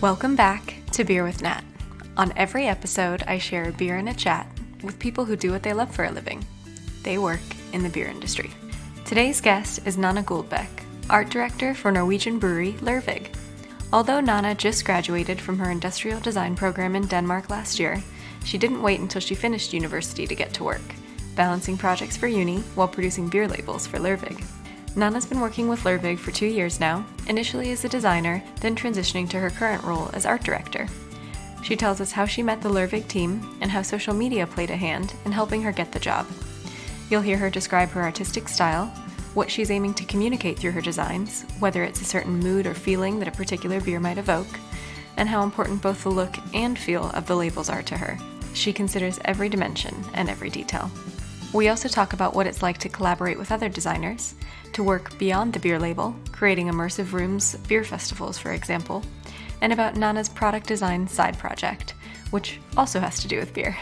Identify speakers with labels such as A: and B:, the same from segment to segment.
A: Welcome back to Beer with Nat. On every episode, I share a beer and a chat with people who do what they love for a living. They work in the beer industry. Today's guest is Nanna Guldbaek, art director for Norwegian brewery Lervig. Although Nanna just graduated from her industrial design program in Denmark last year, she didn't wait until she finished university to get to work, balancing projects for uni while producing beer labels for Lervig. Nanna's been working with Lervig for 2 years now, initially as a designer, then transitioning to her current role as art director. She tells us how she met the Lervig team and how social media played a hand in helping her get the job. You'll hear her describe her artistic style, what she's aiming to communicate through her designs, whether it's a certain mood or feeling that a particular beer might evoke, and how important both the look and feel of the labels are to her. She considers every dimension and every detail. We also talk about what it's like to collaborate with other designers, to work beyond the beer label, creating immersive rooms, beer festivals, for example, and about Nanna's product design side project, which also has to do with beer.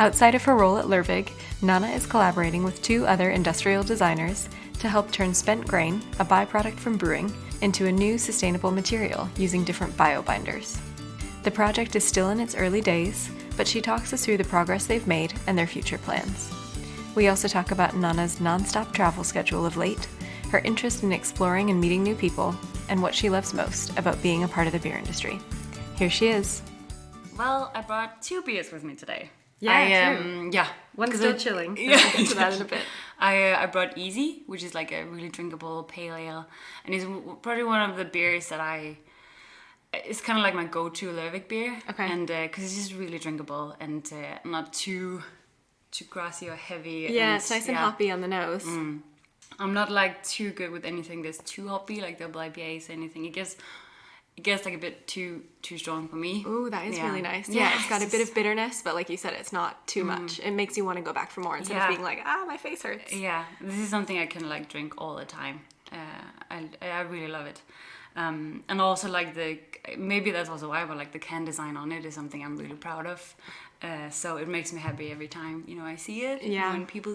A: Outside of her role at Lervig, Nanna is collaborating with 2 other industrial designers to help turn spent grain, a byproduct from brewing, into a new sustainable material using different biobinders. The project is still in its early days, but she talks us through the progress they've made and their future plans. We also talk about Nanna's non-stop travel schedule of late, her interest in exploring and meeting new people, and what she loves most about being a part of the beer industry. Here she is.
B: Well, I brought 2 beers with me today.
A: True.
B: Yeah.
A: One's still chilling.
B: Yeah.
A: We'll get to that in a bit.
B: I brought Easy, which is like a really drinkable pale ale, and it's probably one of the beers that it's kind of like my go-to Lervig beer.
A: Okay.
B: And because it's just really drinkable and not too grassy or heavy.
A: Yeah,
B: and,
A: it's nice and hoppy on the nose.
B: I'm not like too good with anything that's too hoppy, like double IPAs or anything. It gets like a bit too strong for me.
A: Ooh, that is really nice.
B: Yeah,
A: It's got a bit of bitterness, but like you said, it's not too much. It makes you want to go back for more instead of being like, my face hurts.
B: Yeah, this is something I can like drink all the time. I really love it. And also like maybe that's also why, but like the can design on it is something I'm really proud of. So it makes me happy every time, I see it.
A: Yeah.
B: When people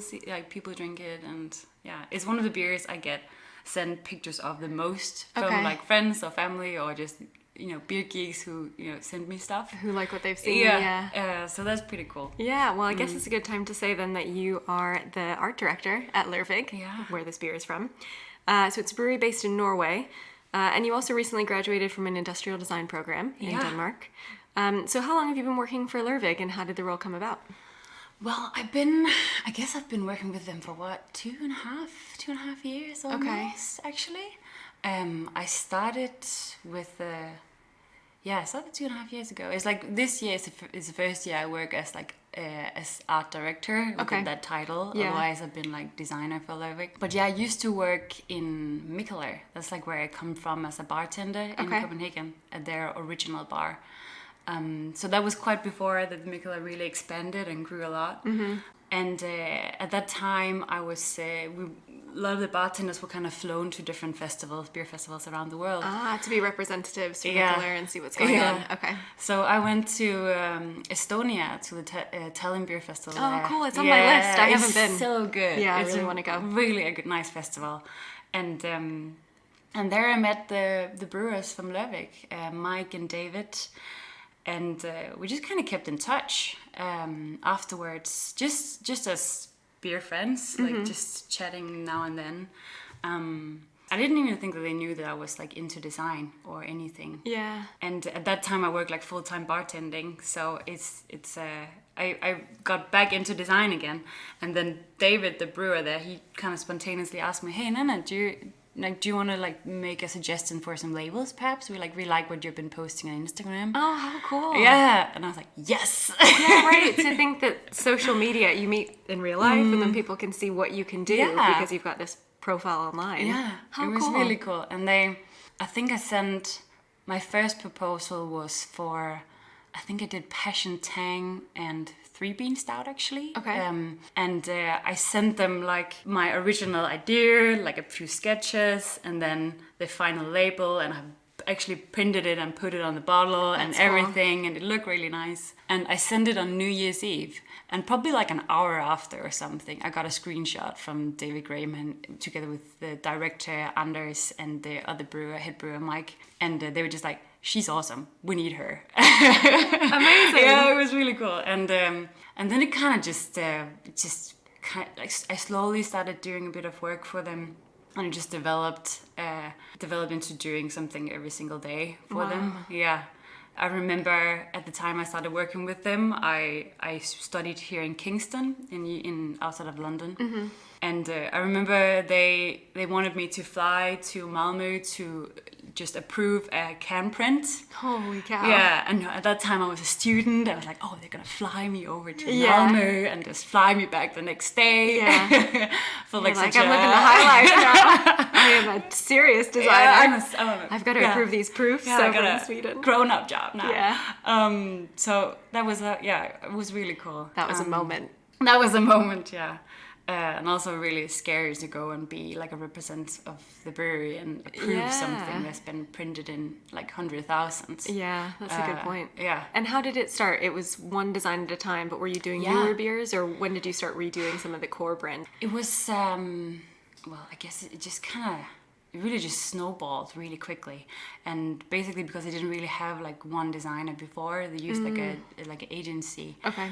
B: people drink it, and yeah, it's one of the beers I get sent pictures of the most from like friends or family or just beer geeks who send me stuff,
A: Who like what they've seen.
B: So that's pretty cool.
A: Yeah, well, I guess it's a good time to say then that you are the art director at Lervig, where this beer is from. So it's a brewery based in Norway, and you also recently graduated from an industrial design program in Denmark. So how long have you been working for Lervig, and how did the role come about?
B: Well, I've been working with them for 2.5 years almost, actually. I started with, I started 2.5 years ago. It's like this year is the first year I work as as art director with that title.
A: Yeah.
B: Otherwise I've been like designer for Lervig. But yeah, I used to work in Mikkeller. That's like where I come from as a bartender in Copenhagen at their original bar. So that was quite before that Mikkeller really expanded and grew a lot. Mm-hmm. And at that time, a lot of the bartenders were kind of flown to different beer festivals around the world.
A: To be representatives to Mikkeller and see what's going on. Okay.
B: So I went to Estonia to the Tallinn Beer Festival.
A: Oh, cool! It's on my list. I haven't been.
B: So good.
A: Yeah, I really want to go.
B: Really a good, nice festival, and there I met the brewers from Lervig, Mike and David. And we just kind of kept in touch afterwards, just as beer friends, like just chatting now and then. I didn't even think that they knew that I was like into design or anything.
A: Yeah.
B: And at that time I worked like full-time bartending, so I got back into design again. And then David, the brewer there, he kind of spontaneously asked me, "Hey Nanna, do you want to like make a suggestion for some labels? Perhaps we like what you've been posting on Instagram."
A: Oh, how cool!
B: Yeah, and I was like, yes.
A: Yeah, right. To think that social media, you meet in real life, and then people can see what you can do because you've got this profile online.
B: Yeah,
A: how
B: it was
A: cool.
B: really cool. And I think I sent my first proposal was for, I think I did Passion Tang and 3-bean stout actually.
A: Okay.
B: And I sent them like my original idea, like a few sketches, and then the final label, and I actually printed it and put it on the bottle. That's and everything, cool. And it looked really nice. And I sent it on New Year's Eve, and probably like an hour after or something, I got a screenshot from David Graham together with the director Anders and the other head brewer Mike, and they were just like, she's awesome. We need her.
A: Amazing.
B: Yeah, it was really cool. And then it kind of just like I slowly started doing a bit of work for them, and it just developed into doing something every single day for them. Yeah. I remember at the time I started working with them, I studied here in Kingston, in outside of London. Mm-hmm. And I remember they wanted me to fly to Malmö to just approve a can print.
A: Holy cow.
B: Yeah, and at that time I was a student. I was like, oh, they're gonna fly me over to Malmö and just fly me back the next day.
A: Yeah.
B: For like,
A: I'm living the high life now. I am a serious designer. I've got to approve these proofs over in Sweden.
B: Grown-up job now.
A: Yeah.
B: So that was it was really cool.
A: That was a moment.
B: That was a moment, yeah. And also really scary to go and be like a representative of the brewery and approve something that's been printed in like 100,000.
A: Yeah, that's a good point.
B: Yeah.
A: And how did it start? It was one design at a time, but were you doing newer beers, or when did you start redoing some of the core brand?
B: It was, well, I guess it just it really just snowballed really quickly. And basically because they didn't really have like one designer before, they used like an agency.
A: Okay.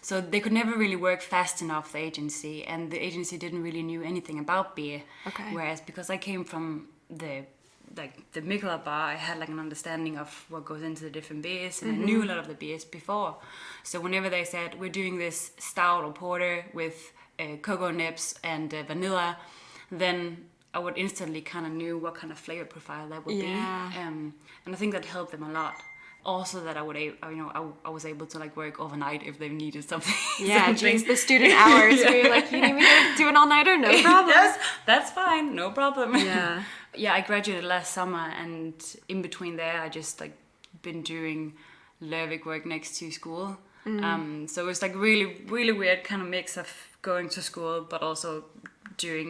B: So they could never really work fast enough, the agency, and the agency didn't really knew anything about beer.
A: Okay.
B: Whereas because I came from the Mikkeller bar, I had like an understanding of what goes into the different beers, and I knew a lot of the beers before. So whenever they said, we're doing this stout or porter with cocoa nibs and vanilla, then I would instantly kind of knew what kind of flavor profile that would be. And I think that helped them a lot. Also, that I was able to like work overnight if they needed something.
A: Yeah, geez, the student hours. Yeah. Where you're like, you need me to do an all-nighter? No problem.
B: Yes, that's fine, no problem.
A: Yeah.
B: Yeah, I graduated last summer, and in between there, I just like been doing Lervig work next to school. So it's like really, really weird kind of mix of going to school, but also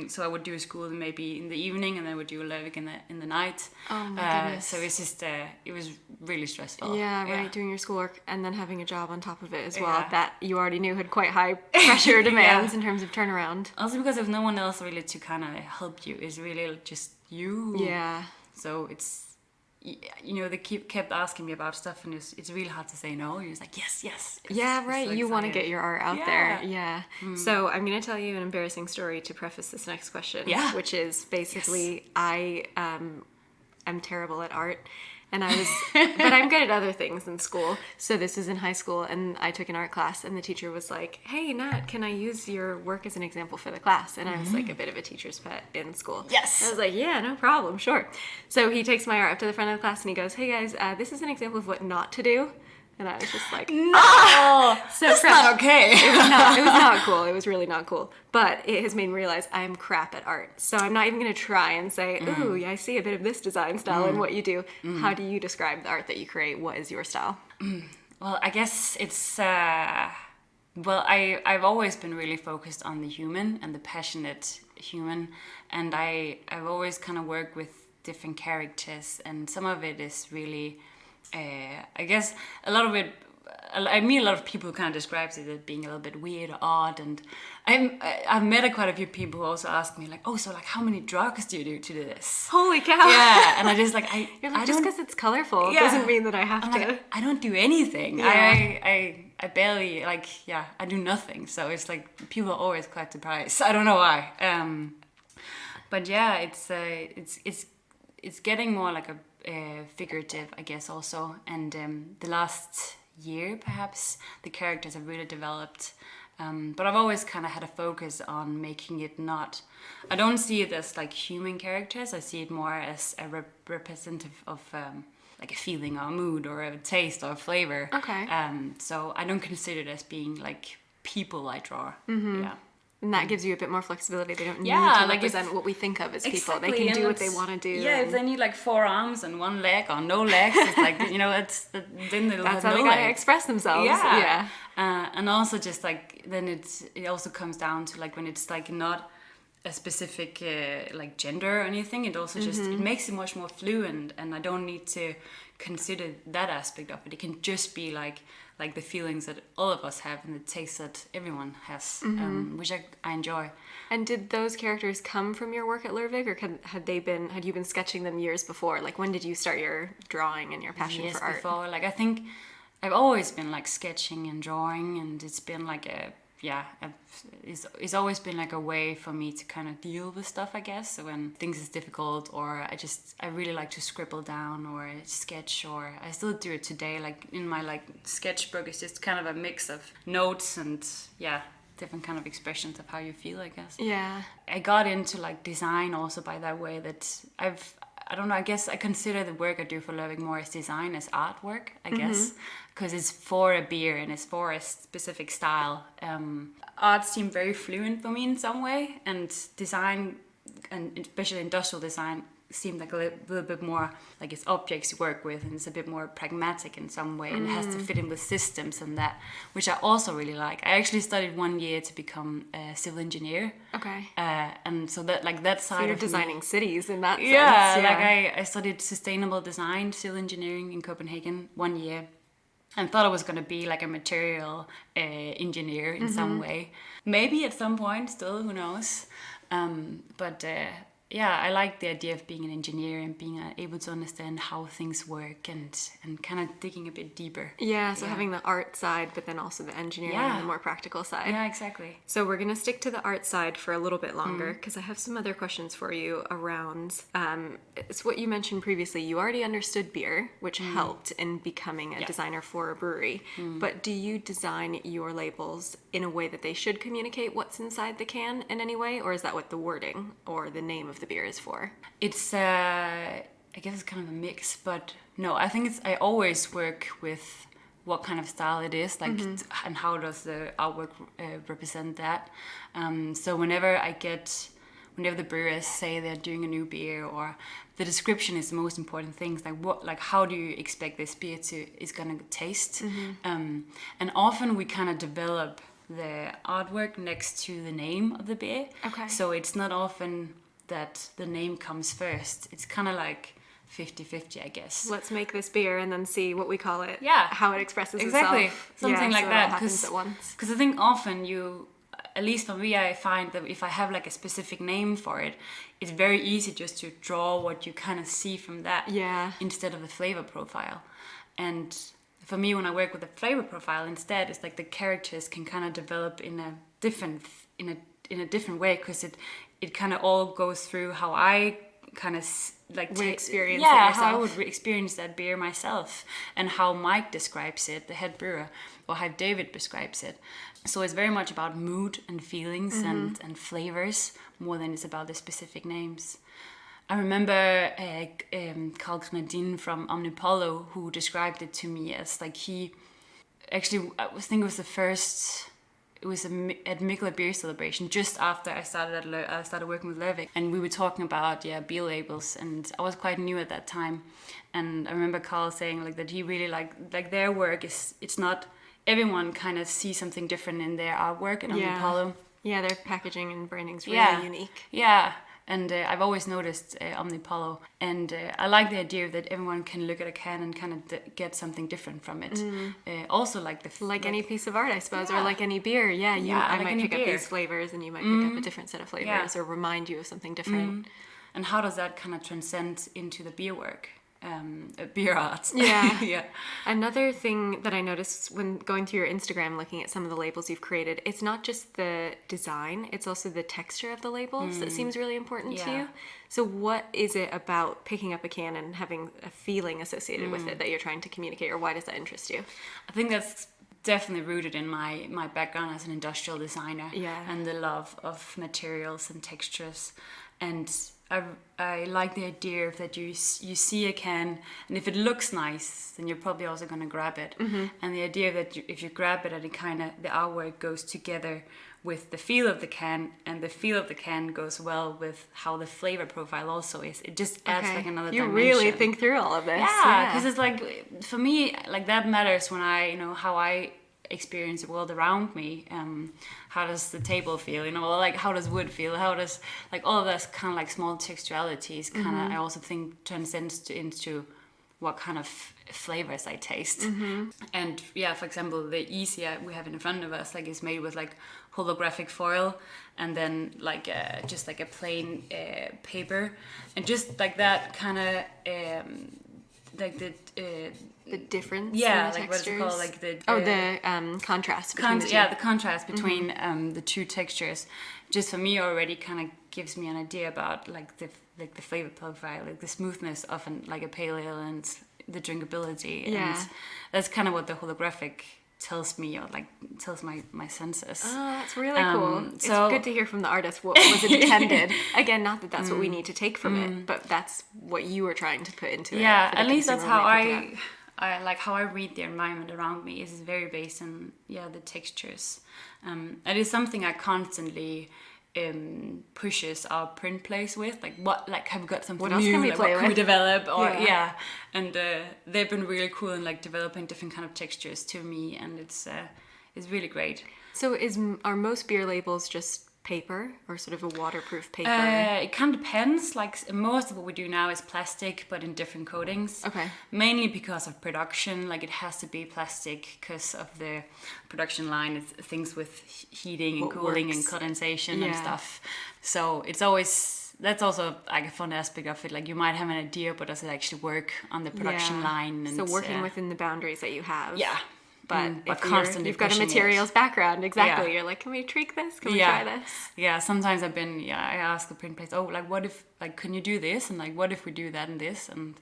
B: so I would do school maybe in the evening, and then I would do Lervig in the night. Oh my goodness. So it's just it was really stressful.
A: Yeah, right. Doing your schoolwork and then having a job on top of it as well, that you already knew had quite high pressure demands in terms of turnaround.
B: Also because there's no one else really to kind of help you. It's really just you.
A: Yeah.
B: So it's, they kept asking me about stuff, and it's really hard to say no. You're just like, yes.
A: Yeah, right. So you want to get your art out there. Yeah. So I'm going to tell you an embarrassing story to preface this next question.
B: Yeah.
A: Which is basically I am terrible at art. And but I'm good at other things in school. So this is in high school, and I took an art class, and the teacher was like, hey, Nat, can I use your work as an example for the class? And I was like a bit of a teacher's pet in school.
B: Yes.
A: And I was like, yeah, no problem, sure. So he takes my art up to the front of the class, and he goes, hey guys, this is an example of what not to do. And I was just like,
B: no, so that's not okay.
A: It was not cool. It was really not cool. But it has made me realize I'm crap at art. So I'm not even going to try and say, ooh, yeah, I see a bit of this design style in what you do. How do you describe the art that you create? What is your style?
B: Well, I guess it's, I've always been really focused on the human and the passionate human. And I've always kind of worked with different characters. And some of it is really... I guess a lot of it, I meet a lot of people who kind of describes it as being a little bit weird or odd, and I've met quite a few people who also ask me like, oh, so like how many drugs do you do to do this?
A: Holy cow!
B: Yeah, and I just like
A: You're like, just because it's colorful doesn't mean that I have to.
B: Like, I don't do anything. Yeah. I barely I do nothing. So it's like people are always quite surprised. I don't know why. But yeah, it's getting more like a figurative, I guess, also, and the last year perhaps the characters have really developed, but I've always kind of had a focus on making it not, I don't see it as like human characters, I see it more as a representative of like a feeling or a mood or a taste or a flavor.
A: Okay.
B: So I don't consider it as being like people I draw. Yeah.
A: And that gives you a bit more flexibility. They don't need to represent what we think of as people. They can do what they want to do.
B: Yeah, if they need like 4 arms and 1 leg or no legs, it's like, then they'll
A: that's
B: have
A: how
B: no
A: they gotta express themselves. Yeah.
B: And also just like, then it also comes down to like when it's like not a specific like gender or anything. It also just it makes it much more fluent, and I don't need to consider that aspect of it. It can just be like the feelings that all of us have and the taste that everyone has, which I enjoy.
A: And did those characters come from your work at Lervig, or had you been sketching them years before? Like, when did you start your drawing and your passion for art?
B: Before. Like, I think I've always been like sketching and drawing, and it's been like it's always been like a way for me to kind of deal with stuff, I guess. So when things is difficult, or I really like to scribble down or sketch, or I still do it today. Like in my like sketchbook, it's just kind of a mix of notes and different kind of expressions of how you feel, I guess.
A: Yeah.
B: I got into like design also by that way that I don't know, I guess I consider the work I do for Lervig more as design, as artwork, I guess, because it's for a beer and it's for a specific style. Art seemed very fluent for me in some way, and design, and especially industrial design, seemed like a little bit more like it's objects you work with, and it's a bit more pragmatic in some way, and it has to fit in with systems and that, which I also really like. I actually studied 1 year to become a civil engineer.
A: Okay.
B: And so that like that side
A: so you're
B: of
A: designing
B: me,
A: cities in that sense.
B: yeah, like I studied sustainable design, civil engineering in Copenhagen 1 year, and thought I was going to be like a material engineer in some way. Maybe at some point still, who knows. But I like the idea of being an engineer and being able to understand how things work and kind of digging a bit deeper.
A: Yeah, so having the art side, but then also the engineering and the more practical side.
B: Yeah, exactly.
A: So we're going to stick to the art side for a little bit longer, because I have some other questions for you around, it's what you mentioned previously. You already understood beer, which helped in becoming a designer for a brewery. But do you design your labels in a way that they should communicate what's inside the can in any way? Or is that what the wording or the name of the beer is for?
B: It's I guess it's kind of a mix, but no, I think I always work with what kind of style it is, like, and how does the artwork represent that. So whenever the brewers say they're doing a new beer, or the description is the most important thing, like how do you expect this beer is gonna taste, and often we kind of develop the artwork next to the name of the beer.
A: Okay.
B: So it's not often that the name comes first. It's kind of like 50-50, I guess.
A: Let's make this beer and then see what we call it.
B: Yeah.
A: How it expresses
B: exactly.
A: itself.
B: Something like
A: so
B: that.
A: It all happens at once.
B: Because I think often at least for me, I find that if I have like a specific name for it, it's very easy just to draw what you kind of see from that, instead of the flavor profile. And for me, when I work with the flavor profile instead, it's like the characters can kind of develop in a different way, because it kind of all goes through how I kind of like
A: experience it yourself.
B: How I would experience that beer myself, and how Mike describes it, the head brewer, or how David describes it. So it's very much about mood and feelings and flavors more than it's about the specific names. I remember Carl Knadin from Omnipollo, who described it to me as like I think it was the first. It was at Mikkeller Beer Celebration, just after I started working with Lervig, and we were talking about beer labels, and I was quite new at that time, and I remember Carl saying like that he really like their work it's not everyone kind of sees something different in their artwork at Omnipollo.
A: Yeah, their packaging and branding's really unique.
B: Yeah. And I've always noticed Omnipollo, and I like the idea that everyone can look at a can and kind of get something different from it. Also, like
A: any piece of art, I suppose, or like any beer. I might pick up these flavors, and you might pick up a different set of flavors, or remind you of something different.
B: And how does that kind of transcend into the beer work? Beer art.
A: Yeah. Another thing that I noticed when going through your Instagram, looking at some of the labels you've created, it's not just the design, it's also the texture of the labels that seems really important to you. So what is it about picking up a can and having a feeling associated with it that you're trying to communicate, or why does that interest you?
B: I think that's definitely rooted in my background as an industrial designer, and the love of materials and textures. And I like the idea of that you see a can, and if it looks nice, then you're probably also going to grab it. And the idea that if you grab it, and the artwork goes together with the feel of the can, and the feel of the can goes well with how the flavor profile also is. It just adds like another dimension.
A: You really think through all of this.
B: Yeah, because it's like, for me, like that matters when how I experience the world around me. How does the table feel? You know, like how does wood feel? How does like all of those kind of like small textualities kind of I also think transcends into what kind of flavors I taste. And yeah, for example, the easier we have in front of us, like is made with like holographic foil and then like just like a plain paper, and just like that kind of like
A: the difference.
B: Yeah,
A: in the
B: like what's it called? Like the
A: contrast. Between the two.
B: Yeah, the contrast between the two textures, just for me already kind of gives me an idea about like the flavor profile, like the smoothness of like a pale ale and the drinkability.
A: Yeah.
B: And that's kind of what the holographic tells me, or like tells my senses.
A: Oh, that's really cool. It's
B: so-
A: good to hear from the artist what was intended. Again, not that that's what we need to take from it, but that's what you were trying to put into it.
B: Yeah,
A: for the
B: at least that's
A: consumer
B: how
A: when they pick it up.
B: I like how I read the environment around me is very based on the textures. It is something I constantly pushes our print place with, like what, like have we got something
A: What else
B: new,
A: can we
B: like,
A: play
B: what can we
A: with?
B: develop, or
A: Yeah.
B: and they've been really cool in like developing different kind of textures to me, and it's really great.
A: So are most beer labels just paper or sort of a waterproof paper?
B: It kind of depends. Like most of what we do now is plastic, but in different coatings.
A: Okay.
B: Mainly because of production. Like it has to be plastic because of the production line. It's things with heating and
A: What
B: cooling
A: works.
B: and condensation and
A: Yeah.
B: stuff. So it's always, that's also like a fun aspect of it. Like you might have an idea, but does it actually work on the production line? And
A: so working within the boundaries that you have.
B: Yeah.
A: But
B: But
A: if
B: constantly
A: you've got a
B: pushing it.
A: materials background, exactly.
B: Yeah.
A: You're like, can we tweak this? Can we try this?
B: Yeah, sometimes I ask the print place, oh, like what if, like, can you do this? And like, what if we do that and this? And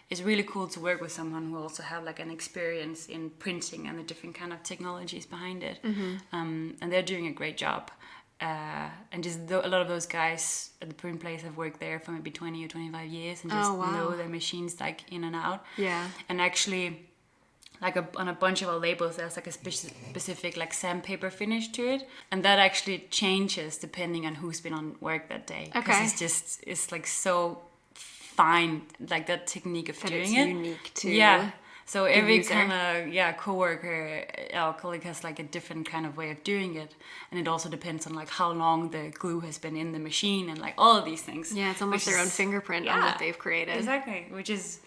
B: it's really cool to work with someone who also have like an experience in printing and the different kind of technologies behind it. And they're doing a great job. And just a lot of those guys at the print place have worked there for maybe 20 or 25 years and just know their machines like in and out.
A: Yeah.
B: And actually, like on a bunch of our labels, there's like a specific like sandpaper finish to it, and that actually changes depending on who's been on work that day.
A: Okay.
B: Because it's like so fine, like that technique of
A: That
B: doing
A: it's
B: it.
A: unique to
B: So every
A: user.
B: kind of coworker or colleague has like a different kind of way of doing it, and it also depends on like how long the glue has been in the machine and like all of these things.
A: Yeah, it's almost
B: which
A: their own
B: is-
A: fingerprint on what they've created.
B: Exactly, which is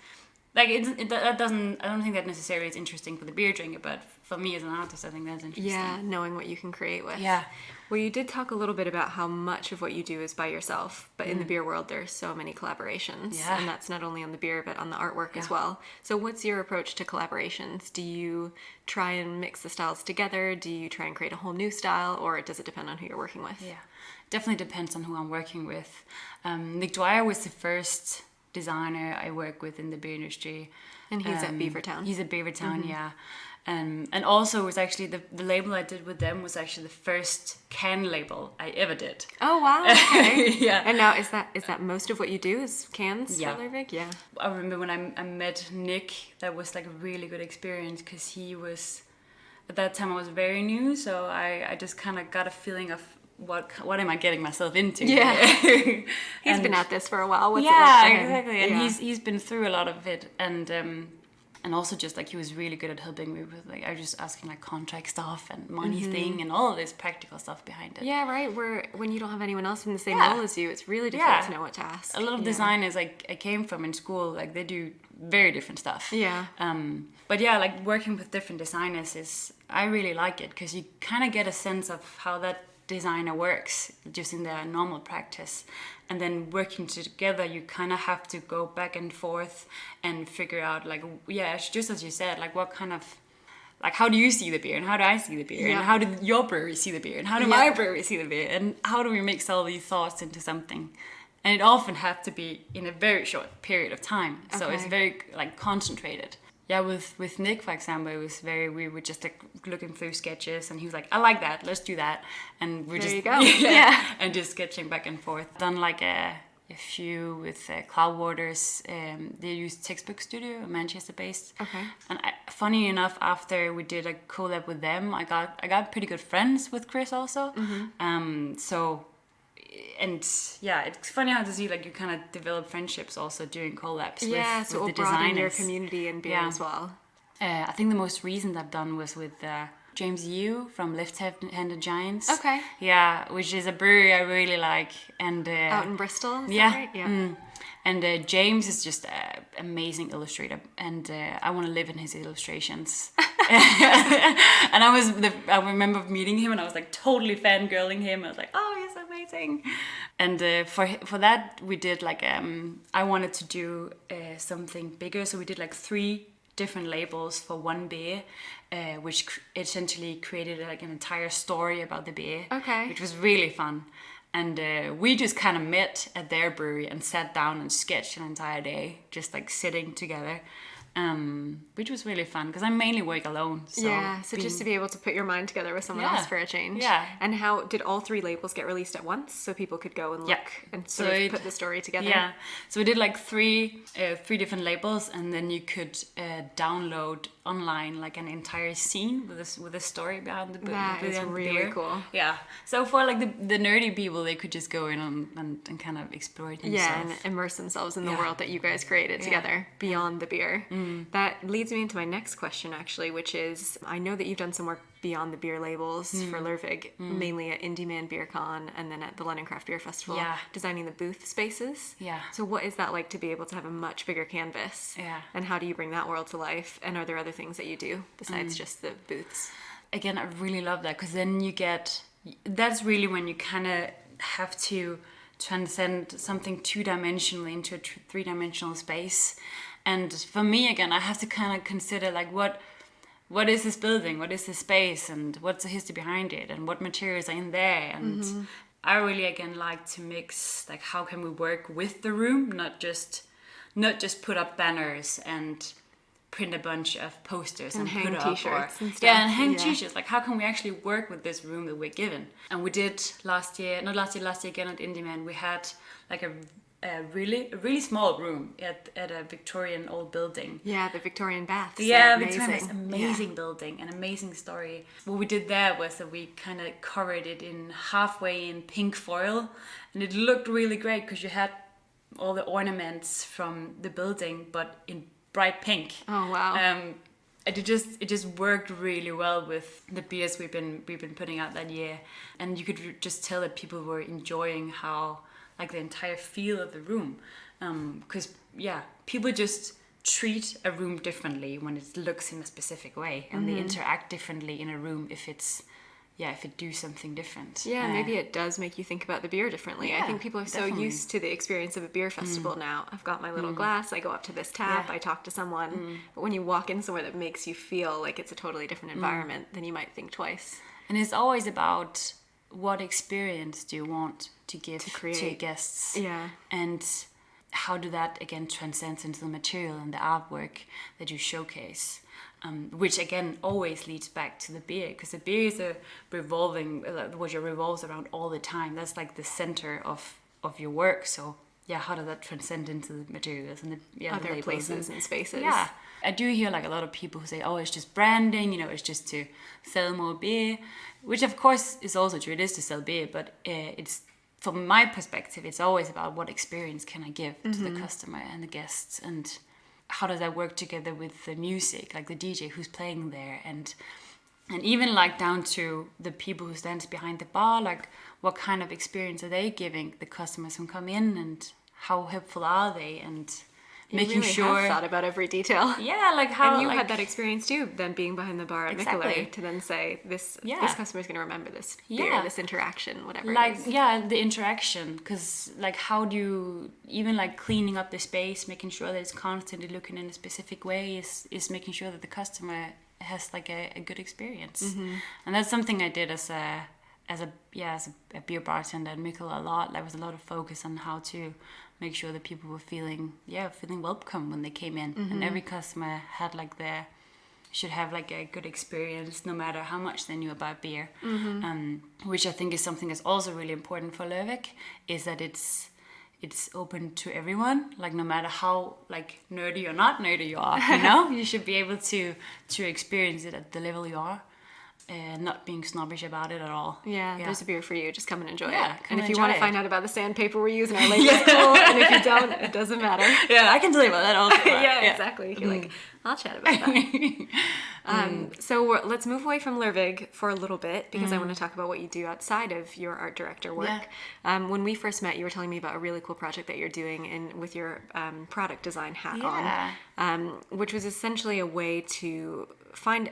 B: like that doesn't. I don't think that necessarily is interesting for the beer drinker, but for me as an artist, I think that's interesting.
A: Yeah, knowing what you can create with.
B: Yeah.
A: Well, you did talk a little bit about how much of what you do is by yourself, but in the beer world, there's so many collaborations.
B: Yeah.
A: And that's not only on the beer, but on the artwork as well. So what's your approach to collaborations? Do you try and mix the styles together? Do you try and create a whole new style? Or does it depend on who you're working with?
B: Yeah, definitely depends on who I'm working with. Nick Dwyer was the first designer I work with in the beer industry.
A: And he's at Beavertown.
B: He's at Beavertown, yeah. And also it was actually the label I did with them was actually the first can label I ever did.
A: Oh, wow. Okay.
B: Yeah.
A: And now is that most of what you do is cans
B: Yeah.
A: for Lervig? Yeah.
B: I remember when I met Nick, that was like a really good experience because he was, at that time I was very new, so I just kind of got a feeling of what am I getting myself into?
A: Yeah. He's
B: And-
A: been at this for a while. What's
B: yeah,
A: it like for him?
B: exactly. And
A: Yeah.
B: he's been through a lot of it, and also just like he was really good at helping me with like I was just asking like contract stuff and money thing and all of this practical stuff behind it.
A: Yeah, right. Where when you don't have anyone else in the same
B: Yeah.
A: role as you, it's really difficult
B: Yeah.
A: to know what to ask.
B: A lot of
A: Yeah.
B: designers like I came from in school, like they do very different stuff.
A: Yeah.
B: But yeah, like working with different designers I really like it because you kind of get a sense of how that designer works just in their normal practice, and then working together you kind of have to go back and forth and figure out like just as you said, like what kind of like how do you see the beer and how do I see the beer
A: Yeah.
B: and how do your brewery see the beer and how do my brewery see the beer and how do we mix all these thoughts into something. And it often has to be in a very short period of time, so it's
A: Okay.
B: very like concentrated. Yeah, with Nick, for example, it was we were just like looking through sketches, and he was like, "I like that, let's do that," and we're
A: There
B: just
A: you go. Yeah.
B: and just sketching back and forth. Done like a few with Cloudwaters. They used Textbook Studio, Manchester based.
A: Okay.
B: And funny enough, after we did a collab with them, I got pretty good friends with Chris also. So. And yeah, it's funny how to see like you kind of develop friendships also doing collabs
A: Yeah,
B: with
A: so it
B: the
A: will broaden your
B: designers.
A: community and beer
B: Yeah.
A: as well.
B: I think the most recent I've done was with James Yu from Left-Handed Giants.
A: Okay.
B: Yeah, which is a brewery I really like. And
A: out in Bristol, is
B: yeah,
A: that right? Yeah.
B: And James is just an amazing illustrator, and I want to live in his illustrations. And I remember meeting him, and I was like totally fangirling him. I was like, oh, he's amazing. And for that, we did like I wanted to do something bigger, so we did like 3 different labels for one beer, which essentially created like an entire story about the beer.
A: Okay.
B: Which was really fun. And we just kind of met at their brewery and sat down and sketched an entire day, just like sitting together, which was really fun because I mainly work alone. So
A: just to be able to put your mind together with someone else for a change.
B: Yeah.
A: And how did all 3 labels get released at once so people could go and look and sort of put the story together?
B: Yeah. So we did like 3 different labels, and then you could download online like an entire scene with a story behind the beer.
A: That is really cool.
B: Yeah. So for like the nerdy people, they could just go in and kind of explore it themselves.
A: Yeah, and immerse themselves in the world that you guys created together beyond the beer. That leads me into my next question, actually, which is, I know that you've done some work beyond the beer labels for Lervig, mainly at Indie Man Beer Con and then at the London Craft Beer Festival, designing the booth spaces.
B: Yeah.
A: So what is that like to be able to have a much bigger canvas?
B: Yeah.
A: And how do you bring that world to life? And are there other things that you do besides just the booths?
B: Again, I really love that because then that's really when you kind of have to transcend something 2-dimensionally into a 3-dimensional space. And for me, again, I have to kind of consider like what is this building, what is this space, and what's the history behind it, and what materials are in there. And I really, again, like to mix like how can we work with the room, not just put up banners and print a bunch of posters and
A: hang
B: put up
A: t-shirts and stuff.
B: Yeah, and hang t-shirts. Like how can we actually work with this room that we're given? And we did last year again at Indie Man, we had like a really small room at a Victorian old building.
A: Yeah, the Victorian baths.
B: Yeah, amazing building, an amazing story. What we did there was that we kind of covered it in halfway in pink foil, and it looked really great because you had all the ornaments from the building, but in bright pink.
A: Oh wow.
B: It just worked really well with the beers we've been putting out that year, and you could just tell that people were enjoying how like the entire feel of the room, because people just treat a room differently when it looks in a specific way, and they interact differently in a room if it do something different.
A: Yeah, maybe it does make you think about the beer differently. I think people are so used to the experience of a beer festival now. I've got my little glass, I go up to this tap, I talk to someone. But when you walk in somewhere that makes you feel like it's a totally different environment, then you might think twice.
B: And it's always about what experience do you want to give to your guests?
A: Yeah.
B: And how do that, again, transcends into the material and the artwork that you showcase? Which, again, always leads back to the beer, because the beer is what revolves around all the time. That's like the center of your work. So, how does that transcend into the materials and the
A: other places and spaces?
B: Yeah. I do hear like a lot of people who say, oh, it's just branding, it's just to sell more beer, which of course is also true. It is to sell beer, but it's, from my perspective, it's always about what experience can I give to the customer and the guests, and how does that work together with the music, like the DJ who's playing there, and even like down to the people who stands behind the bar, like what kind of experience are they giving the customers who come in, and how helpful are they, and making sure.
A: Have thought about every detail.
B: Yeah, like how.
A: And you had that experience too, then being behind the bar at Mikkeller, to then say this customer's going to remember this beer, this interaction, whatever.
B: Like
A: it is.
B: The interaction, because like how do you even like cleaning up the space, making sure that it's constantly looking in a specific way is making sure that the customer has like a good experience, and that's something I did as a beer bartender at Mikkeller a lot. There was a lot of focus on how to make sure that people were feeling welcome when they came in, and every customer had should have like a good experience no matter how much they knew about beer, which I think is something that's also really important for Lervig, is that it's open to everyone, like no matter how like nerdy or not nerdy you are, you should be able to experience it at the level you are. Not being snobbish about it at all.
A: Yeah, there's a beer for you. Just come and enjoy it.
B: And
A: if you want to find out about the sandpaper we're using, our label's cool. And if you don't, it doesn't matter.
B: Yeah, I can tell you about that all.
A: Yeah, exactly. You're like, I'll chat about that. So let's move away from Lervig for a little bit because I want to talk about what you do outside of your art director work.
B: Yeah.
A: When we first met, you were telling me about a really cool project that you're doing with your product design hat on, which was essentially a way to find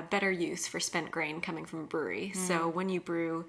A: better use for spent grain coming from a brewery. So when you brew,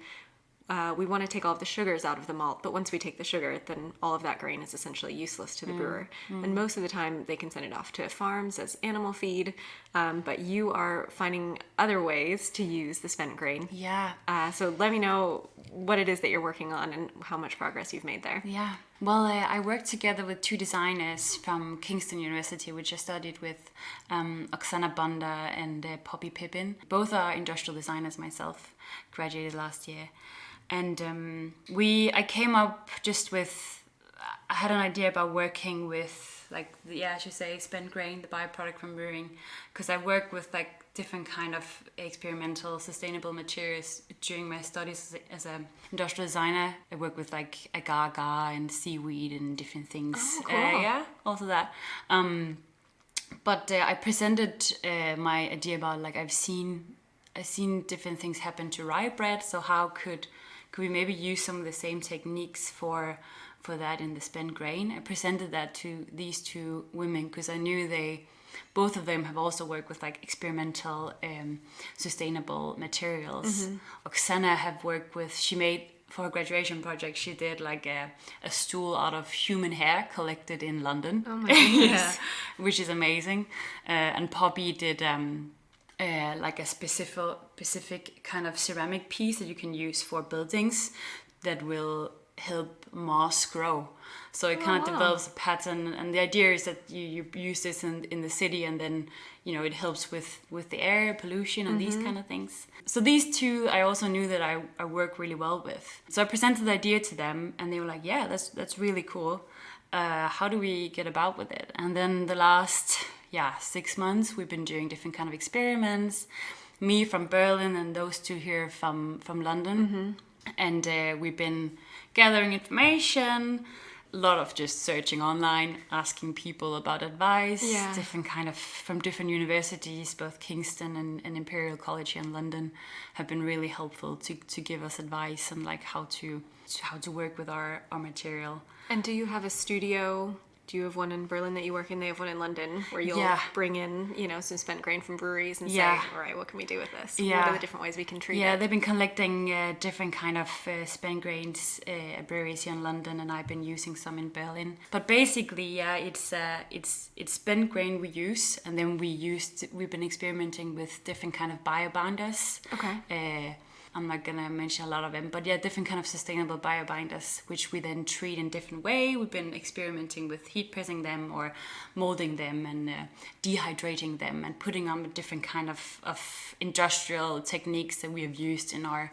A: we want to take all of the sugars out of the malt, but once we take the sugar, then all of that grain is essentially useless to the brewer. And most of the time, they can send it off to farms as animal feed, but you are finding other ways to use the spent grain.
B: Yeah.
A: So let me know what it is that you're working on and how much progress you've made there.
B: Yeah. Well, I worked together with two designers from Kingston University, which I studied with, Oksana Banda and Poppy Pippin. Both are industrial designers myself, graduated last year. And I came up just with, I had an idea about working with, like, as you say, spent grain, the byproduct from brewing, because I work with like different kind of experimental, sustainable materials during my studies as an industrial designer. I work with like agar-agar and seaweed and different things.
A: Oh, cool.
B: Also that. But I presented my idea about, like, I've seen different things happen to rye bread, so how could we maybe use some of the same techniques for that in the spent grain? I presented that to these two women because I knew both of them have also worked with like experimental sustainable materials. Oksana have worked with, she made, for her graduation project, she did like a stool out of human hair collected in London.
A: Oh my goodness.
B: Which is amazing. And Poppy did like a specific kind of ceramic piece that you can use for buildings that will help moss grow. So it kind of develops a pattern, and the idea is that you use this in the city, and then it helps with the air pollution and these kind of things. So these two I also knew that I work really well with. So I presented the idea to them, and they were like, yeah, that's really cool. How do we get about with it? And then the last 6 months we've been doing different kind of experiments, me from Berlin and those two here from London. And we've been gathering information, a lot of just searching online, asking people about advice, different kind of from different universities, both Kingston and Imperial College here in London have been really helpful to give us advice on like how to work with our material.
A: And do you have a studio? Do you have one in Berlin that you work in? They have one in London where you'll bring in, some spent grain from breweries and say, all right, what can we do with this? What are the different ways we can treat it?
B: Yeah, they've been collecting different kind of spent grains at breweries here in London, and I've been using some in Berlin. But basically, it's spent grain we use, and then we've been experimenting with different kind of biobinders.
A: Okay.
B: I'm not gonna mention a lot of them, but different kind of sustainable biobinders, which we then treat in different way. We've been experimenting with heat pressing them or molding them and dehydrating them and putting on different kind of industrial techniques that we have used in our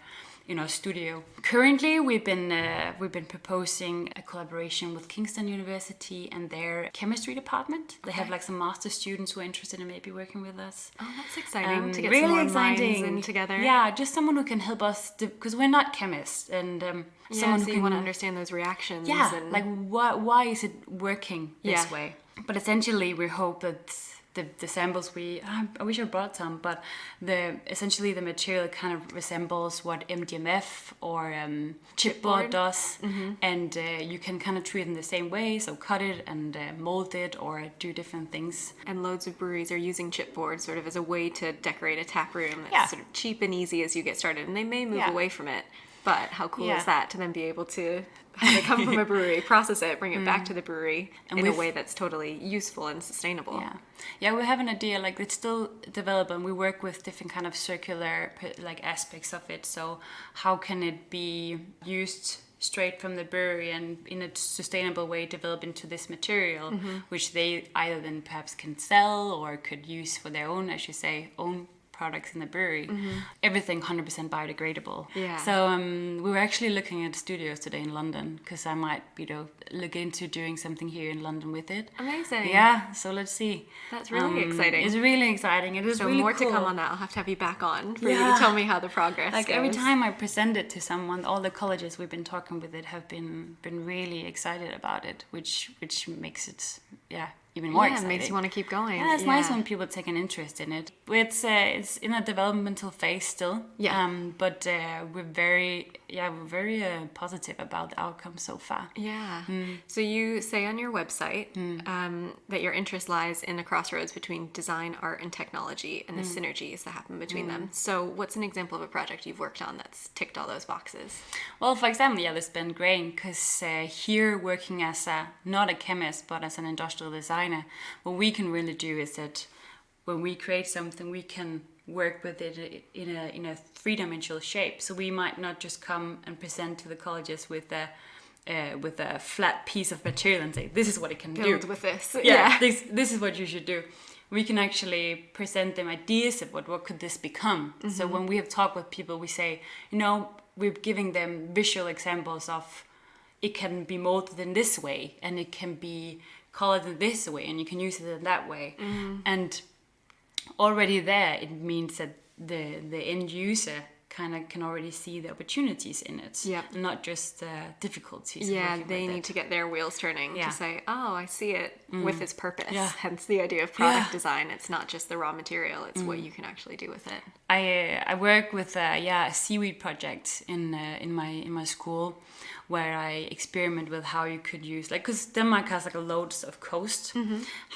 B: studio. Currently, we've been proposing a collaboration with Kingston University and their chemistry department. They have like some master students who are interested in maybe working with us.
A: Oh, that's exciting to get
B: really
A: some more
B: exciting.
A: minds in together.
B: Yeah, just someone who can help us because we're not chemists, and someone who
A: you want to understand those reactions.
B: Yeah,
A: and
B: like why is it working this way? But essentially, we hope that the samples I wish I brought some, but essentially the material kind of resembles what MDMF or chipboard does, and you can kind of treat it in the same way, so cut it and mold it or do different things.
A: And loads of breweries are using chipboard sort of as a way to decorate a tap room that's sort of cheap and easy as you get started, and they may move away from it, but how cool is that to then be able to have it come from a brewery, process it, bring it back to the brewery and in a way that's totally useful and sustainable.
B: Yeah, we have an idea, like it's still developing. We work with different kind of circular like aspects of it. So how can it be used straight from the brewery and in a sustainable way develop into this material, which they either then perhaps can sell or could use for their own, as you say, own products in the brewery. Everything 100% biodegradable. So we were actually looking at studios today in London because I might look into doing something here in London with it.
A: Amazing.
B: Yeah, so let's see.
A: That's really exciting.
B: It's really exciting. It is
A: so
B: really
A: more
B: cool.
A: to come on that. I'll have to have you back on for you to tell me how the progress
B: like
A: goes.
B: Every time I present it to someone, all the colleges we've been talking with it have been really excited about it, which makes it even more
A: Yeah,
B: exciting.
A: it makes you want to keep going.
B: Yeah, it's nice when people take an interest in it. It's in a developmental phase still.
A: Yeah.
B: But we're very positive about the outcome so far.
A: Yeah. So you say on your website that your interest lies in the crossroads between design, art, and technology, and the synergies that happen between them. So what's an example of a project you've worked on that's ticked all those boxes?
B: Well, for example, there's been great because here working as not a chemist but as an industrial designer, what we can really do is that when we create something, we can work with it in a three-dimensional shape. So we might not just come and present to the colleges with a flat piece of material and say, this is what it can
A: Build
B: do.
A: with this.
B: Yeah. This is what you should do. We can actually present them ideas of what could this become. So when we have talked with people, we say, we're giving them visual examples of it can be molded in this way and it can be colored in this way and you can use it in that way. And already there, it means that the end user kind of can already see the opportunities in it, and not just difficulties.
A: Yeah, they need to get their wheels turning to say, oh, I see it with its purpose. Hence the idea of product design. It's not just the raw material; it's what you can actually do with it.
B: I work with a seaweed project in my school, where I experiment with how you could use, because Denmark has loads of coast.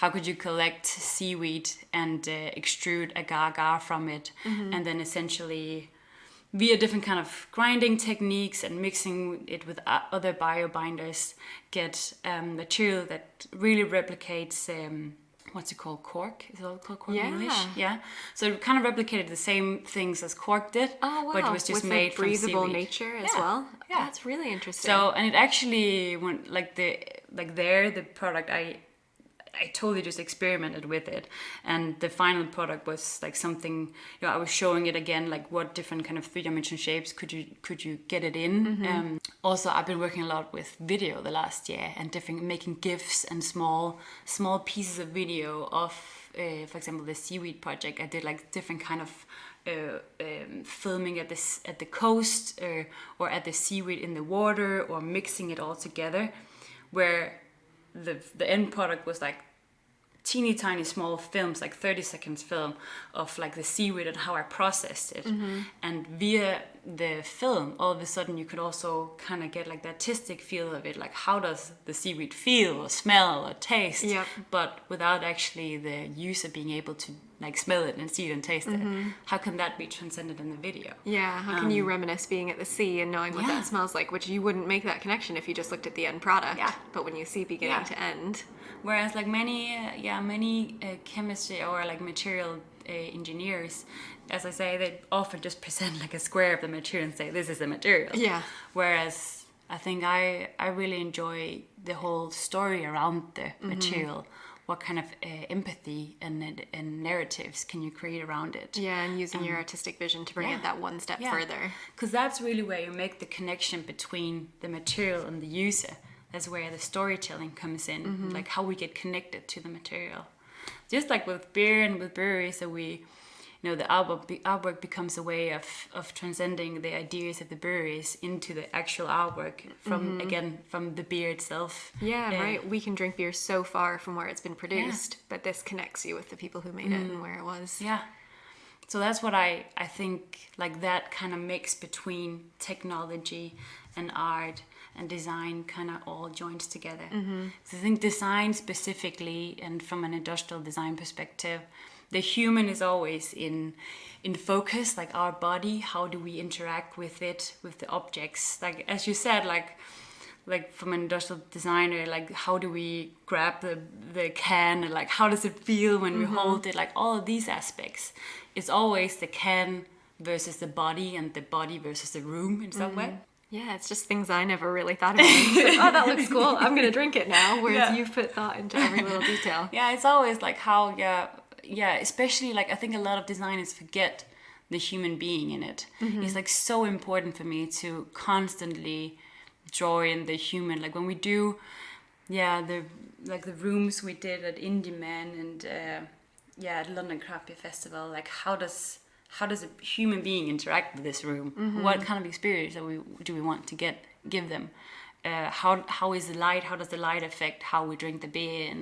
B: How could you collect seaweed and extrude agar from it, and then essentially via different kind of grinding techniques and mixing it with other biobinders, get material that really replicates what's it called? Cork? Is it all called cork in English? Yeah. So it kind of replicated the same things as cork did.
A: Oh, wow.
B: But it was just
A: with
B: made from
A: breathable
B: seaweed.
A: nature as well.
B: Yeah.
A: That's really interesting.
B: So, and it actually went the product, I totally just experimented with it, and the final product was something. I was showing it again, what different kind of three-dimensional shapes could you get it in. Also, I've been working a lot with video the last year and making GIFs and small pieces of video of, for example, the seaweed project. I did different kind of filming at the coast or at the seaweed in the water, or mixing it all together, where the end product was teeny tiny small films, 30 seconds film of the seaweed and how I processed it. And via the film, all of a sudden you could also kind of get the artistic feel of it, how does the seaweed feel or smell or taste, but without actually the user being able to smell it and see it and taste it. How can that be transcended in the video?
A: Yeah, how can you reminisce being at the sea and knowing what that smells like, which you wouldn't make that connection if you just looked at the end product. Yeah. But when you see beginning to end.
B: Whereas many chemistry or material engineers, as I say, they often just present a square of the material and say, this is the material. Yeah. Whereas I think I really enjoy the whole story around the material. What kind of empathy and narratives can you create around it?
A: Yeah, and using your artistic vision to bring it that one step further.
B: Because that's really where you make the connection between the material and the user. That's where the storytelling comes in, how we get connected to the material. Just with beer and with breweries, so we, the artwork becomes a way of transcending the ideas of the breweries into the actual artwork from the beer itself.
A: Yeah, right. We can drink beer so far from where it's been produced, but this connects you with the people who made it and where it was. Yeah.
B: So that's what I think, that kind of mix between technology and art and design kind of all joins together. So I think design specifically, and from an industrial design perspective, the human is always in focus, our body. How do we interact with it, with the objects? As you said, from an industrial designer, how do we grab the can, and how does it feel when we hold it? All of these aspects. It's always the can versus the body, and the body versus the room in some way.
A: Yeah, it's just things I never really thought about. Oh, that looks cool. I'm going to drink it now. Whereas you've put thought into every little detail.
B: Yeah, it's always how, especially I think a lot of designers forget the human being in it. It's so important for me to constantly draw in the human. When we do, the rooms we did at Indie Man and at London Craft Beer Festival, how does a human being interact with this room? What kind of experience do we want to give them? How is the light? How does the light affect how we drink the beer?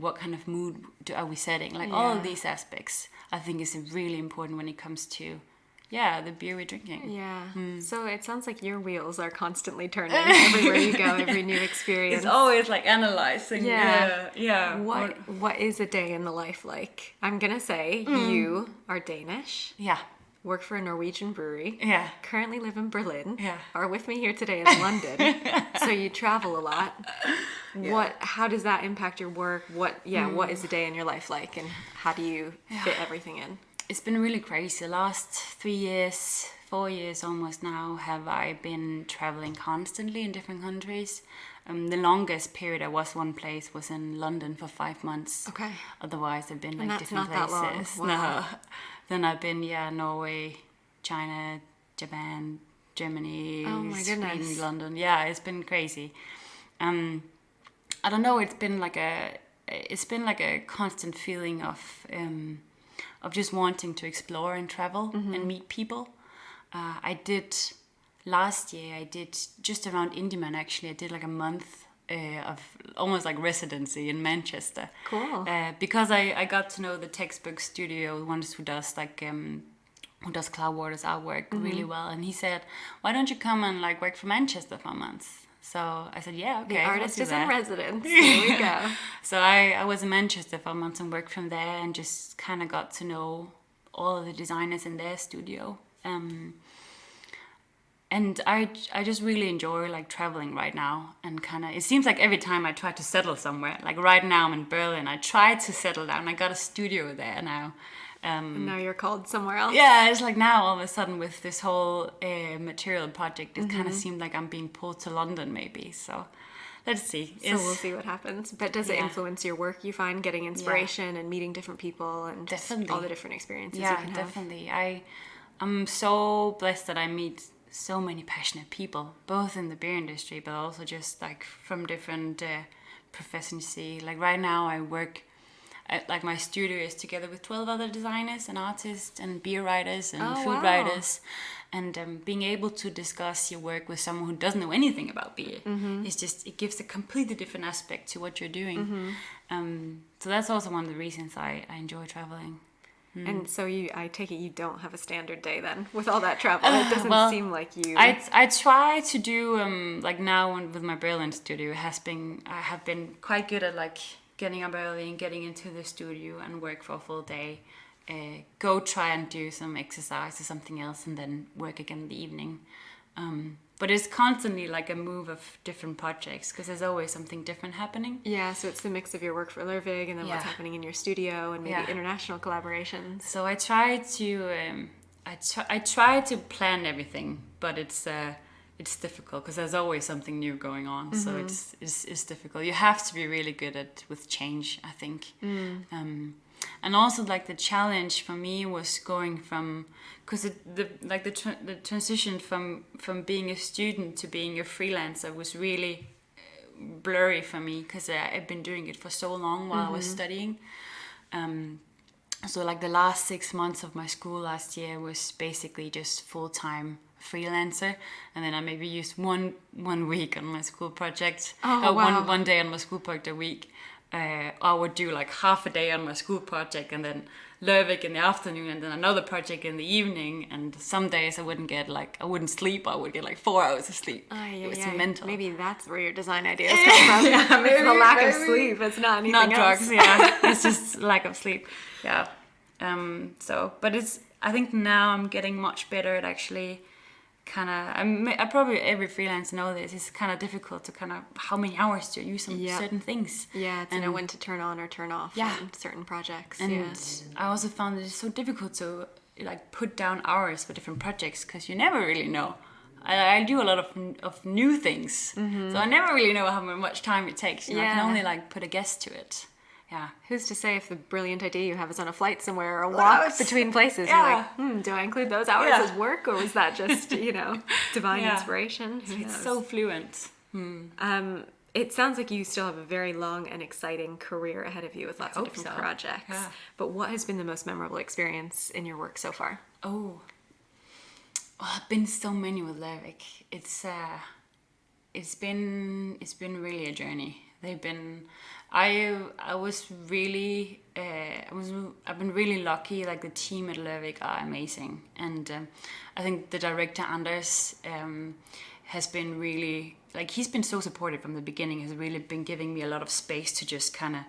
B: what kind of mood are we setting? Like all of these aspects, I think is really important when it comes to the beer we're drinking.
A: Yeah. So it sounds like your wheels are constantly turning everywhere you go, every new experience.
B: It's always like analyzing. Yeah.
A: What is a day in the life like? I'm gonna say you are Danish.
B: Yeah.
A: Work for a Norwegian brewery.
B: Yeah.
A: Currently live in Berlin.
B: Yeah.
A: Are with me here today in London. So you travel a lot. Yeah. How does that impact your work? What is a day in your life like, and how do you fit everything in?
B: It's been really crazy. The last 3 years, 4 years almost now, have I been traveling constantly in different countries. The longest period I was one place was in London for 5 months.
A: Okay.
B: Otherwise, I've been like
A: that's
B: different
A: not
B: places.
A: That long. Wow.
B: No. Then I've been Norway, China, Japan, Germany, Sweden, London. Yeah, it's been crazy. I don't know. It's been like a constant feeling of just wanting to explore and travel and meet people. Last year I did just around Indieman actually. I did like a month of almost like residency in Manchester.
A: Cool.
B: Because I got to know the textbook studio, the ones who does who does Cloudwater's artwork really well, and he said, "Why don't you come and like work for Manchester for a month?" So I said, "Yeah, okay."
A: The artist is in residence. Here we go.
B: So I was in Manchester for a month and worked from there, and just kind of got to know all of the designers in their studio. And I just really enjoy like traveling right now, and it seems like every time I try to settle somewhere, like right now I'm in Berlin, I try to settle down. I got a studio there now.
A: And now you're called somewhere else.
B: Yeah, it's like now all of a sudden with this whole material project, it kind of seemed like I'm being pulled to London maybe. So let's see.
A: So we'll see what happens. But does it influence your work? You find getting inspiration and meeting different people and all the different experiences you can have?
B: Yeah, definitely. I'm so blessed that I meet so many passionate people, both in the beer industry, but also just like from different professions. Like right now I work like my studio is together with 12 other designers and artists and beer writers and food writers, and being able to discuss your work with someone who doesn't know anything about beer is just, it gives a completely different aspect to what you're doing. So that's also one of the reasons I enjoy traveling.
A: And so I take it you don't have a standard day then with all that travel. It doesn't seem like you.
B: I try to do like now with my Berlin studio, I have been quite good at like getting up early and getting into the studio and work for a full day. Go try and do some exercise or something else, and then work again in the evening. But it's constantly like a move of different projects because there's always something different happening. Yeah,
A: so it's the mix of your work for Lervig and then what's happening in your studio and maybe international collaborations.
B: So I try to I try to plan everything, but it's difficult because there's always something new going on. So it's difficult. You have to be really good with change, I think. And also like the challenge for me was going from, because the transition from being a student to being a freelancer was really blurry for me because I've been doing it for so long while I was studying. So like the last 6 months of my school last year was basically just full-time freelancer, and then I maybe used one week on my school project. One day on my school project a week. I would do like half a day on my school project and then Lervig in the afternoon and then another project in the evening, and some days I wouldn't sleep. I would get like 4 hours of sleep. It was mental.
A: Maybe that's where your design ideas come from. It's the lack of sleep. It's not anything else.
B: Not drugs, yeah. It's just lack of sleep. Yeah. But I think now I'm getting much better at actually I probably every freelancer know this. It's kind of difficult to how many hours to use on certain things.
A: Yeah, to know when to turn on or turn off on certain projects.
B: And I also found that it's so difficult to like put down hours for different projects because you never really know. I do a lot of new things, so I never really know how much time it takes. I can only like put a guess to it. Yeah.
A: Who's to say if the brilliant idea you have is on a flight somewhere or a walk between places?
B: Yeah.
A: You're like, do I include those hours as work, or was that just, divine inspiration?
B: It's so fluent.
A: It sounds like you still have a very long and exciting career ahead of you with lots of different projects. Yeah. But what has been the most memorable experience in your work so far?
B: I've been so many with Lervig. It's been really a journey. They've been. I was really. I've been really lucky. Like the team at Lervig are amazing, and I think the director Anders has been really like he's been so supportive from the beginning. Has really been giving me a lot of space to just kind of.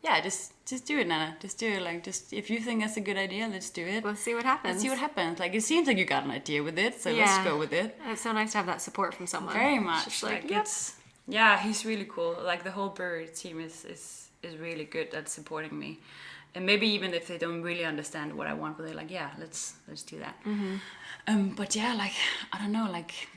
B: Yeah, just do it, Nanna. Just do it. Like, just if you think that's a good idea, let's do it.
A: Let's see what happens.
B: Let's see what happens. Like, it seems like you got an idea with it, so let's go with it.
A: It's so nice to have that support from someone.
B: Very much.
A: Just like
B: yep. Yeah, he's really cool. Like the whole brewery team is really good at supporting me, and maybe even if they don't really understand what I want, but they're like, yeah, let's do that. But yeah, like I don't know, like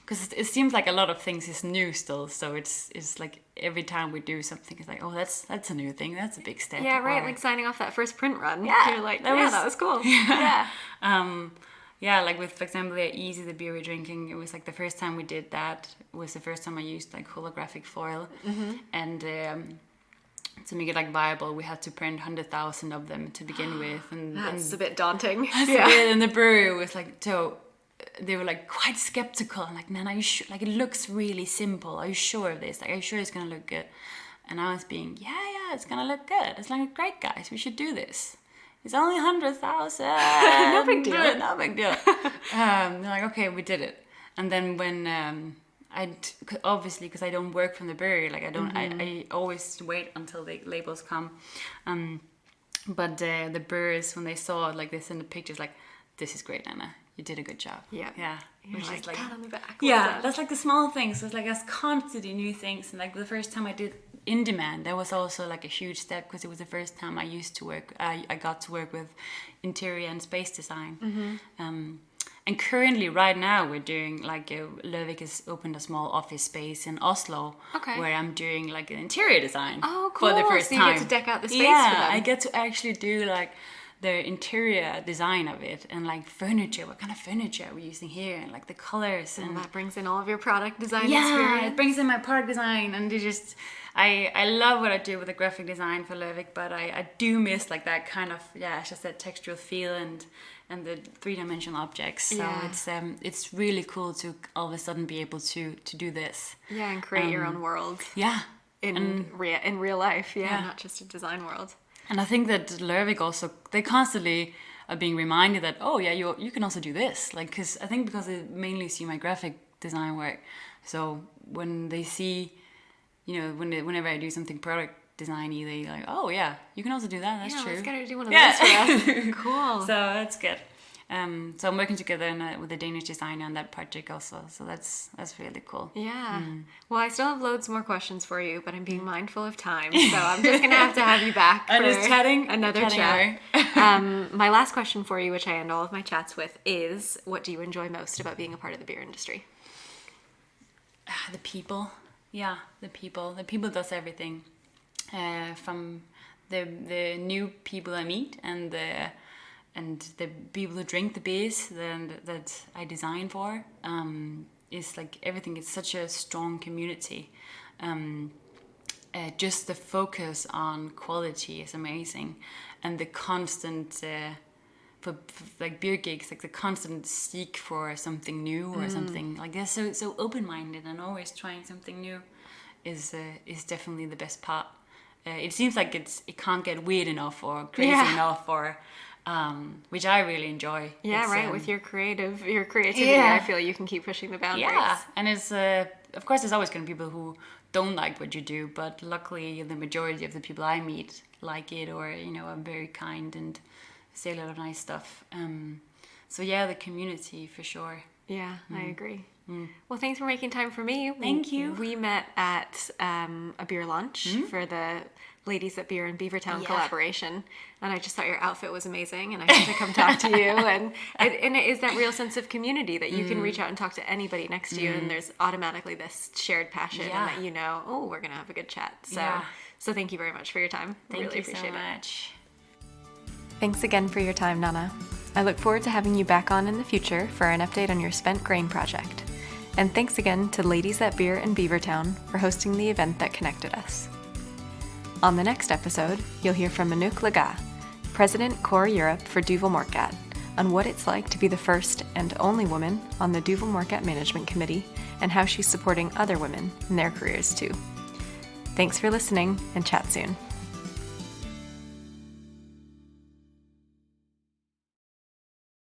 B: because it seems like a lot of things is new still, so it's like every time we do something, it's like, oh, that's a new thing, that's a big step.
A: Yeah, right. Like signing off that first print run.
B: Yeah,
A: you're like, that was cool. Yeah.
B: Yeah, like with, for example, Easy, the beer we're drinking, it was like the first time we did that. It was the first time I used like holographic foil, and to make it like viable, we had to print 100,000 of them to begin with, and
A: that's a bit daunting.
B: And the brewery was like so. They were like quite skeptical. I'm like, man, are you sure? Like, it looks really simple. Are you sure of this? Like, are you sure it's gonna look good? And I was being, yeah, it's gonna look good. It's like, great, guys, we should do this. It's only 100,000.
A: No big deal.
B: No big deal. They're like, okay, we did it. And then when obviously, because I don't work from the brewery, like I don't, I always wait until the labels come. But the brewers, when they saw it, like they sent the pictures, like, this is great, Nanna. You did a good job.
A: Yeah.
B: Which
A: like,
B: is like,
A: pat on the back.
B: Yeah, that's like the small things. So it's like us constantly new things. And like the first time I did In Demand, that was also like a huge step because it was the first time I got to work with interior and space design. And currently, right now, we're doing like Lervig has opened a small office space in Oslo, where I'm doing like an interior design.
A: Oh, cool!
B: For the first time.
A: So you get to deck out the space for them.
B: I get to actually do like the interior design of it and like furniture. What kind of furniture are we using here? And like the colors. And
A: that brings in all of your product design
B: experience.
A: Yeah,
B: it brings in my product design, and I love what I do with the graphic design for Lervig, but I do miss like that kind of it's just that textural feel and the 3-dimensional objects. So it's really cool to all of a sudden be able to do this.
A: Yeah, and create your own world.
B: Yeah.
A: In real life, not just a design world.
B: And I think that Lervig also, they constantly are being reminded that, oh yeah, you can also do this. Like, because they mainly see my graphic design work. So when they see, whenever I do something product design-y, they like, oh yeah, you can also do that. That's true.
A: Let's get her to do one of those for us. Cool.
B: So that's good. So I'm working together with a Danish designer on that project also. So that's really cool.
A: Yeah. Well, I still have loads more questions for you, but I'm being mindful of time. So I'm just going to have you back for another chat. My last question for you, which I end all of my chats with, is what do you enjoy most about being a part of the beer industry?
B: The people. Yeah, the people. The people does everything. From the new people I meet and the people who drink the beers that I design for, is like everything. It's such a strong community. Just the focus on quality is amazing, and the constant for like beer gigs, like the constant seek for something new or something like they're so open-minded and always trying something new is definitely the best part. It seems like it can't get weird enough or crazy enough or which I really enjoy.
A: Yeah, right. With your creativity, I feel you can keep pushing the boundaries. Yeah,
B: and it's of course there's always going to be people who don't like what you do, but luckily the majority of the people I meet like it or are very kind and say a lot of nice stuff. So yeah, the community for sure.
A: Yeah, I agree. Well, thanks for making time for me.
B: Thank you.
A: We met at a beer lunch for the Ladies at Beer in Beavertown collaboration, and I just thought your outfit was amazing, and I had to come talk to you. And it is that real sense of community that you can reach out and talk to anybody next to you, and there's automatically this shared passion, and that we're gonna have a good chat. So thank you very much for your time.
B: Thank you
A: appreciate
B: so much.
A: Thanks again for your time, Nanna. I look forward to having you back on in the future for an update on your spent grain project. And thanks again to Ladies at Beer in Beavertown for hosting the event that connected us. On the next episode, you'll hear from Anouk Laga, President Core Europe for Duvel Morcat, on what it's like to be the first and only woman on the Duvel Morcat Management Committee and how she's supporting other women in their careers too. Thanks for listening, and chat soon.